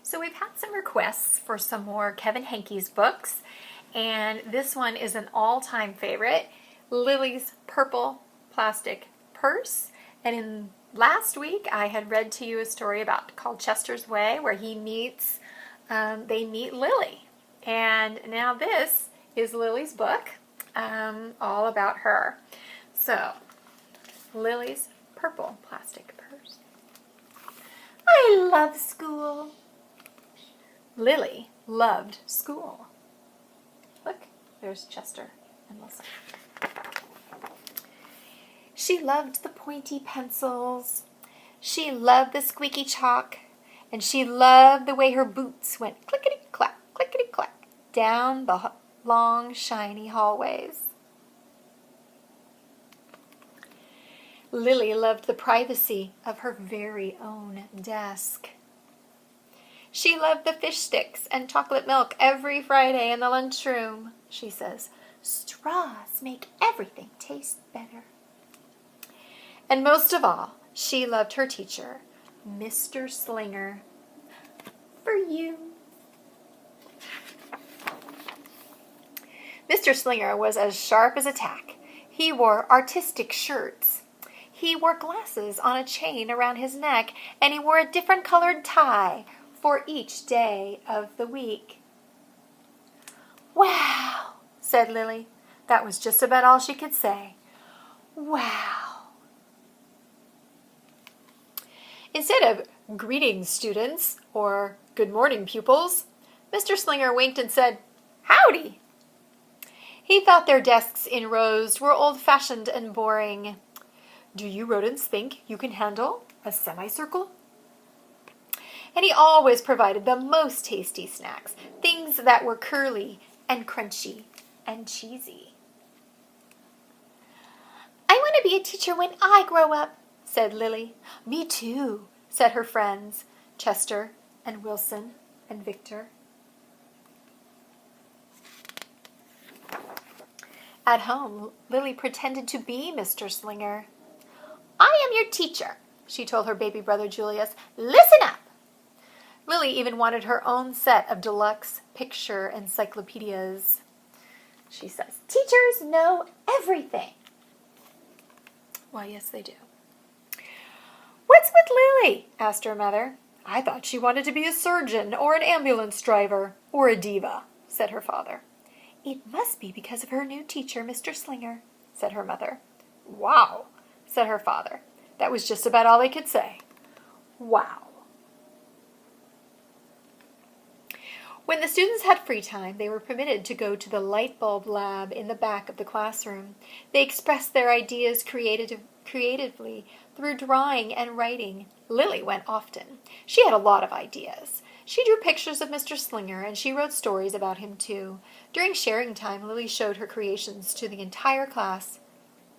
So we've had some requests for some more Kevin Henkes books, and this one is an all-time favorite, Lily's Purple Plastic Purse. And in last week, I had read to you a story called Chester's Way, where they meet Lily. And now this is Lily's book, all about her. So, Lily's Purple Plastic Purse. I love school. Lily loved school. Look, there's Chester and Wilson. She loved the pointy pencils. She loved the squeaky chalk. And she loved the way her boots went clickety-clack, clickety-clack down the long, shiny hallways. Lily loved the privacy of her very own desk. She loved the fish sticks and chocolate milk every Friday in the lunchroom. She says, straws make everything taste better. And most of all, she loved her teacher, Mr. Slinger. For you. Mr. Slinger was as sharp as a tack. He wore artistic shirts. He wore glasses on a chain around his neck, and he wore a different colored tie for each day of the week. Wow, said Lily. That was just about all she could say. Wow. Instead of greetings, students, or good morning, pupils, Mr. Slinger winked and said, howdy. He thought their desks in rows were old-fashioned and boring. Do you rodents think you can handle a semicircle? And he always provided the most tasty snacks, things that were curly and crunchy and cheesy. I want to be a teacher when I grow up, said Lily. Me too, said her friends, Chester and Wilson and Victor. At home, Lily pretended to be Mr. Slinger. I am your teacher, she told her baby brother Julius. Listen up! Lily even wanted her own set of deluxe picture encyclopedias. She says, teachers know everything. Why, yes, they do. What's with Lily? Asked her mother. I thought she wanted to be a surgeon or an ambulance driver or a diva, said her father. It must be because of her new teacher, Mr. Slinger, said her mother. Wow, said her father. That was just about all he could say. Wow. When the students had free time, they were permitted to go to the light bulb lab in the back of the classroom. They expressed their ideas creatively through drawing and writing. Lily went often. She had a lot of ideas. She drew pictures of Mr. Slinger, and she wrote stories about him, too. During sharing time, Lily showed her creations to the entire class.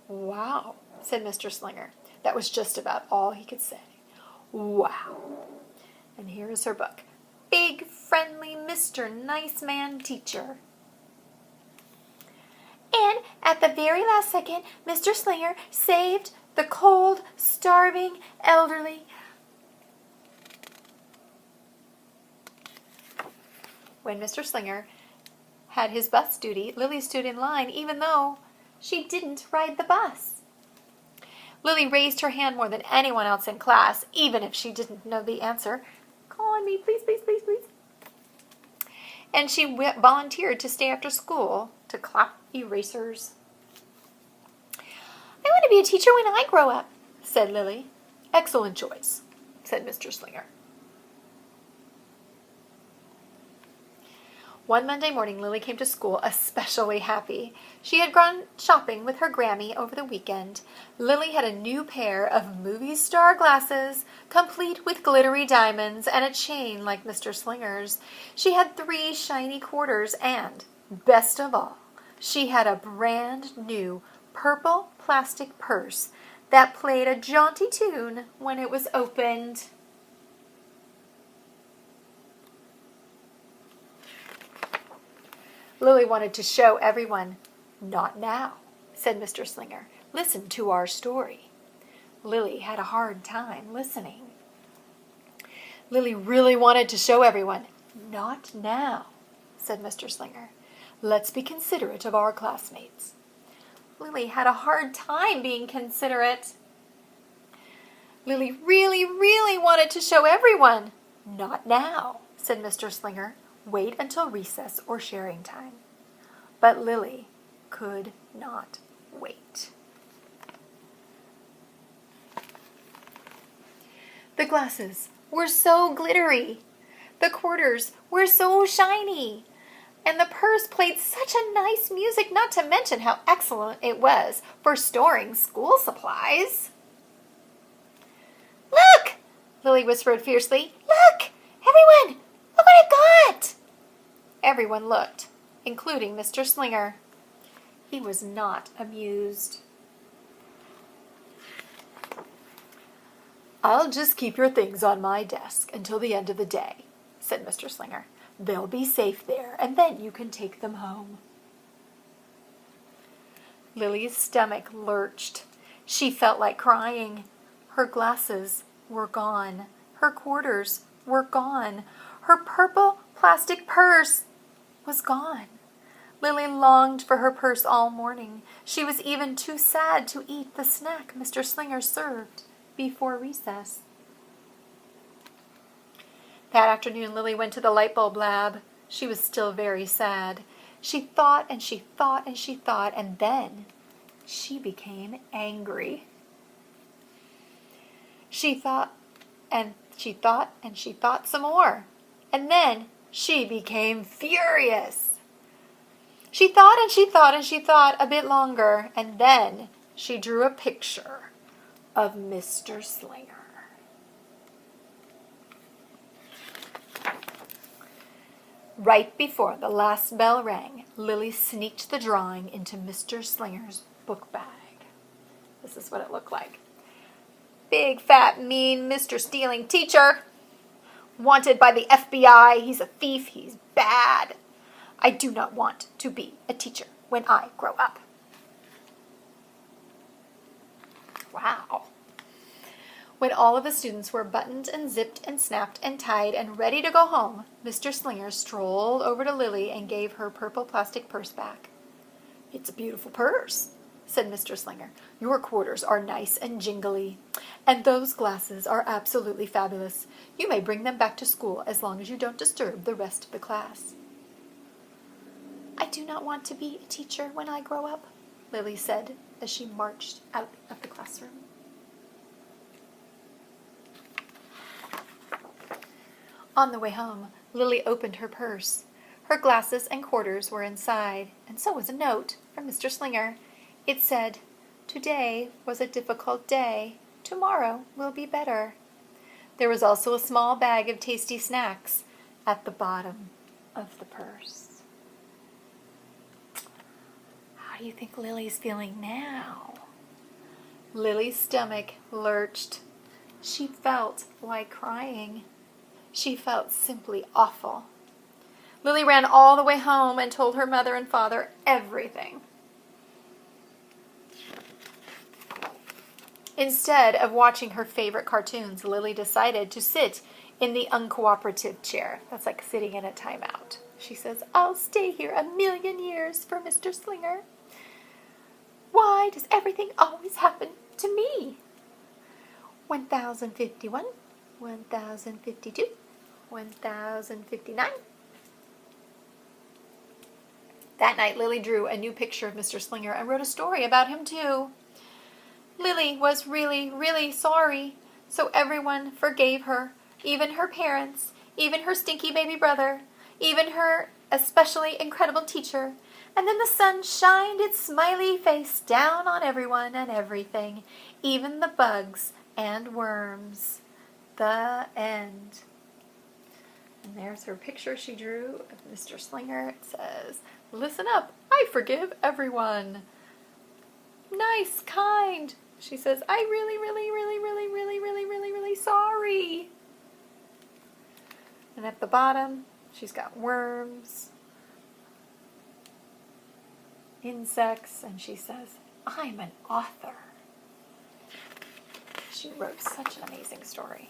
Wow, said Mr. Slinger. That was just about all he could say. Wow. And here is her book. Big, friendly Mr. Nice Man Teacher. And at the very last second, Mr. Slinger saved the cold, starving elderly. When Mr. Slinger had his bus duty, Lily stood in line even though she didn't ride the bus. Lily raised her hand more than anyone else in class, even if she didn't know the answer. Call on me, please, please, please, please. And she volunteered to stay after school to clap erasers. I want to be a teacher when I grow up, said Lily. Excellent choice, said Mr. Slinger. One Monday morning, Lily came to school especially happy. She had gone shopping with her Grammy over the weekend. Lily had a new pair of movie star glasses, complete with glittery diamonds and a chain like Mr. Slinger's. She had 3 shiny quarters and, best of all, she had a brand new purple plastic purse that played a jaunty tune when it was opened. Lily wanted to show everyone. Not now, said Mr. Slinger. Listen to our story. Lily had a hard time listening. Lily really wanted to show everyone. Not now, said Mr. Slinger. Let's be considerate of our classmates. Lily had a hard time being considerate. Lily really, really wanted to show everyone. Not now, said Mr. Slinger. Wait until recess or sharing time. But Lily could not wait. The glasses were so glittery. The quarters were so shiny. And the purse played such a nice music, not to mention how excellent it was for storing school supplies. Look, Lily whispered fiercely. Look, everyone, look what I got. Everyone looked, including Mr. Slinger. He was not amused. I'll just keep your things on my desk until the end of the day, said Mr. Slinger. They'll be safe there, and then you can take them home. Lily's stomach lurched. She felt like crying. Her glasses were gone. Her quarters were gone. Her purple plastic purse was gone. Lily longed for her purse all morning. She was even too sad to eat the snack Mr. Slinger served before recess. That afternoon, Lily went to the light bulb lab. She was still very sad. She thought and she thought and she thought, and then she became angry. She thought and she thought and she thought some more, and then she became furious. She thought and she thought and she thought a bit longer, and then she drew a picture of Mr. Slinger. Right before the last bell rang, Lily sneaked the drawing into Mr. Slinger's book bag. This is what it looked like. Big, fat, mean Mr. Stealing teacher. Wanted by the FBI. He's a thief. He's bad. I do not want to be a teacher when I grow up. Wow. When all of the students were buttoned and zipped and snapped and tied and ready to go home, Mr. Slinger strolled over to Lily and gave her purple plastic purse back. It's a beautiful purse, said Mr. Slinger. Your quarters are nice and jingly, and those glasses are absolutely fabulous. You may bring them back to school as long as you don't disturb the rest of the class. I do not want to be a teacher when I grow up, Lily said as she marched out of the classroom. On the way home, Lily opened her purse. Her glasses and quarters were inside, and so was a note from Mr. Slinger. It said, "Today was a difficult day. Tomorrow will be better." There was also a small bag of tasty snacks at the bottom of the purse. How do you think Lily's feeling now? Lily's stomach lurched. She felt like crying. She felt simply awful. Lily ran all the way home and told her mother and father everything. Instead of watching her favorite cartoons, Lily decided to sit in the uncooperative chair. That's like sitting in a timeout. She says, I'll stay here 1,000,000 years for Mr. Slinger. Why does everything always happen to me? 1051, 1052, 1059. That night, Lily drew a new picture of Mr. Slinger and wrote a story about him, too. Lily was really, really sorry, so everyone forgave her, even her parents, even her stinky baby brother, even her especially incredible teacher. And then the sun shined its smiley face down on everyone and everything, even the bugs and worms. The end. And there's her picture she drew of Mr. Slinger. It says, "Listen up, I forgive everyone." Nice, kind. She says, I really sorry. And at the bottom, she's got worms, insects, and she says, I'm an author. She wrote such an amazing story.